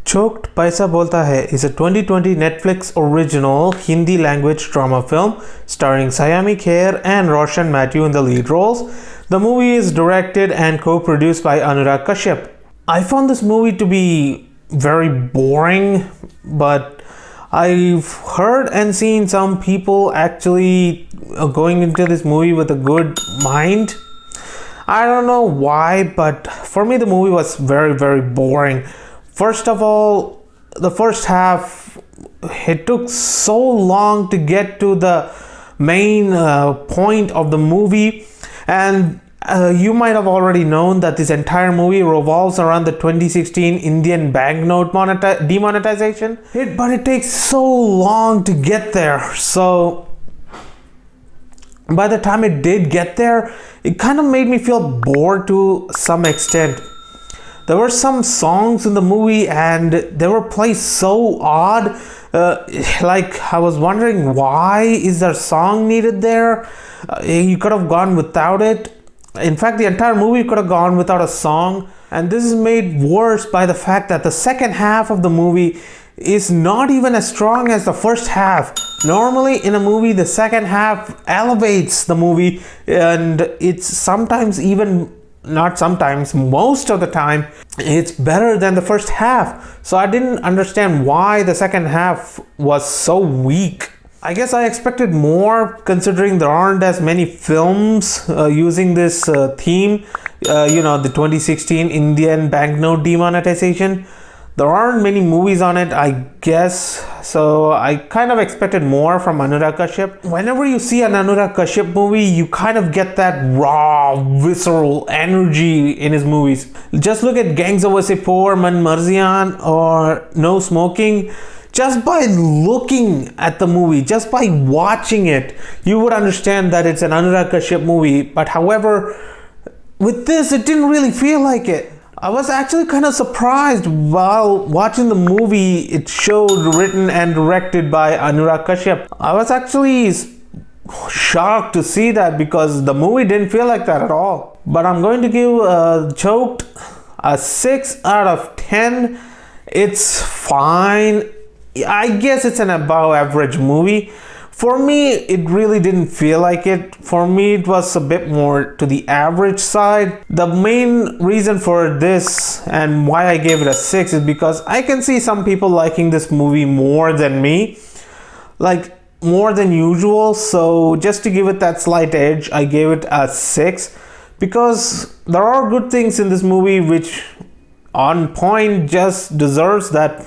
Choked Paisa Bolta Hai is a 2020 Netflix original Hindi language drama film starring Saiyami, Kher and Roshan Mathew in the lead roles. The movie is directed and co-produced by Anurag Kashyap. I found this movie to be very boring, but I've heard and seen some people actually going into this movie with a good mind. I don't know why, but for me the movie was very boring. First of all, the first half, it took so long to get to the main point of the movie, and you might have already known that this entire movie revolves around the 2016 Indian banknote demonetization. But it takes so long to get there. So by the time it did get there, it kind of made me feel bored to some extent. There were some songs in the movie and they were placed so odd. Like I was wondering, why is there a song needed there? You could have gone without it. In fact, the entire movie could have gone without a song. And this is made worse by the fact that the second half of the movie is not even as strong as the first half. Normally in a movie, the second half elevates the movie, and it's sometimes even not sometimes, most of the time, it's better than the first half. So I didn't understand why the second half was so weak. I guess I expected more, considering there aren't as many films using this theme. The 2016 Indian banknote demonetization. There aren't many movies on it, I guess, so I kind of expected more from Anurag Kashyap. Whenever you see an Anurag Kashyap movie, you kind of get that raw, visceral energy in his movies. Just look at Gangs of Wasseypur, Man Marziyan, or No Smoking. Just by looking at the movie, just by watching it, you would understand that it's an Anurag Kashyap movie. But however, with this, it didn't really feel like it. I was actually kind of surprised while watching the movie. It showed written and directed by Anurag Kashyap. I was actually shocked to see that because the movie didn't feel like that at all. But I'm going to give Choked a 6 out of 10. It's fine. I guess it's an above average movie. For me, it really didn't feel like it. For me, it was a bit more to the average side. The main reason for this and why I gave it a 6 is because I can see some people liking this movie more than me, like more than usual. So just to give it that slight edge, I gave it a 6 because there are good things in this movie which on point just deserves that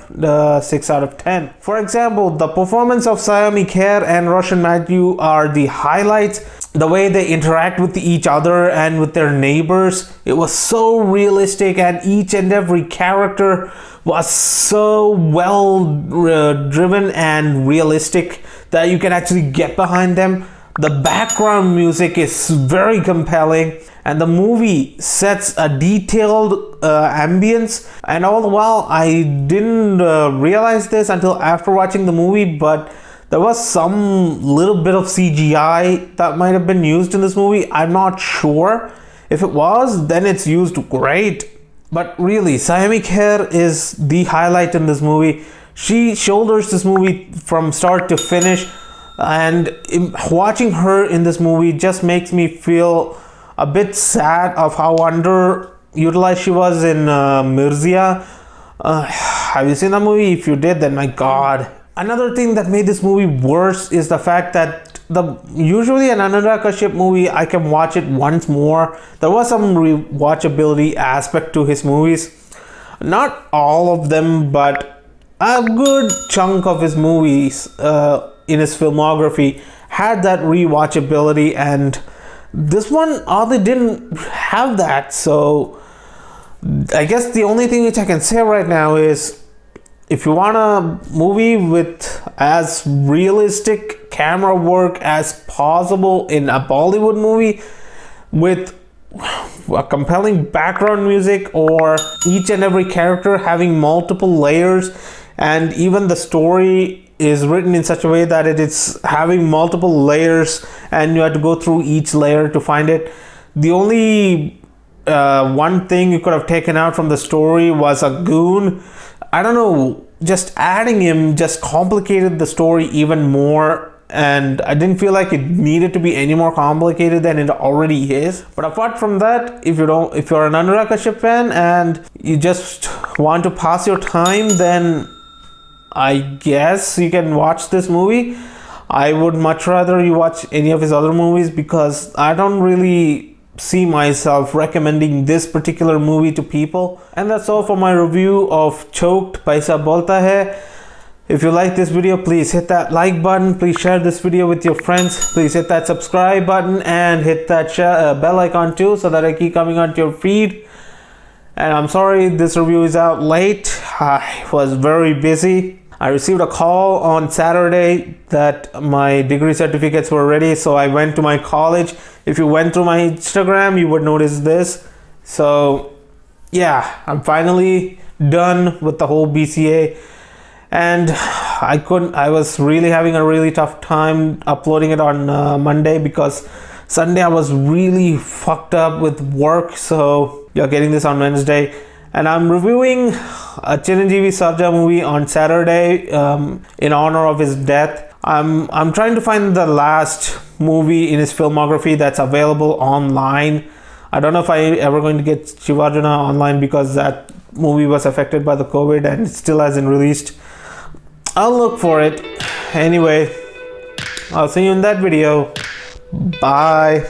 6 out of 10. For example, the performance of Saiyami, Kher and Roshan Mathew are the highlights. The way they interact with each other and with their neighbors, it was so realistic, and each and every character was so well driven and realistic that you can actually get behind them. The background music is very compelling, and the movie sets a detailed ambience. And all the while, I didn't realize this until after watching the movie, but there was some little bit of CGI that might have been used in this movie. I'm not sure. If it was, then it's used great. But really, Saiyami Kher is the highlight in this movie. She shoulders this movie from start to finish. And watching her in this movie just makes me feel a bit sad of how underutilized she was in Mirzya. Have you seen that movie? If you did, then my god. Another thing that made this movie worse is the fact that usually an Anurag Kashyap movie, I can watch it once more. There was some rewatchability aspect to his movies. Not all of them, but a good chunk of his movies in his filmography had that rewatchability, and this one oddly didn't have that. So I guess the only thing which I can say right now is, if you want a movie with as realistic camera work as possible in a Bollywood movie, with a compelling background music, or each and every character having multiple layers, and even the story is written in such a way that it is having multiple layers and you have to go through each layer to find it. The only one thing you could have taken out from the story was a goon. I don't know, just adding him just complicated the story even more, and I didn't feel like it needed to be any more complicated than it already is. But apart from that, if you're an Anurag Kashyap fan and you just want to pass your time, then I guess you can watch this movie. I would much rather you watch any of his other movies, because I don't really see myself recommending this particular movie to people. And that's all for my review of Choked Paisa Bolta Hai. If you like this video, please hit that like button. Please share this video with your friends. Please hit that subscribe button and hit that bell icon too, so that I keep coming onto your feed. And I'm sorry this review is out late. I was very busy. I received a call on Saturday that my degree certificates were ready, so I went to my college. If you went through my Instagram, you would notice this. So yeah, I'm finally done with the whole BCA, and I was really having a really tough time uploading it on Monday, because Sunday I was really fucked up with work. So you're getting this on Wednesday. And I'm reviewing a Chiranjeevi Sarja movie on Saturday in honor of his death. I'm trying to find the last movie in his filmography that's available online. I don't know if I ever going to get Shivajana online, because that movie was affected by the COVID and it still hasn't released. I'll look for it. Anyway, I'll see you in that video. Bye.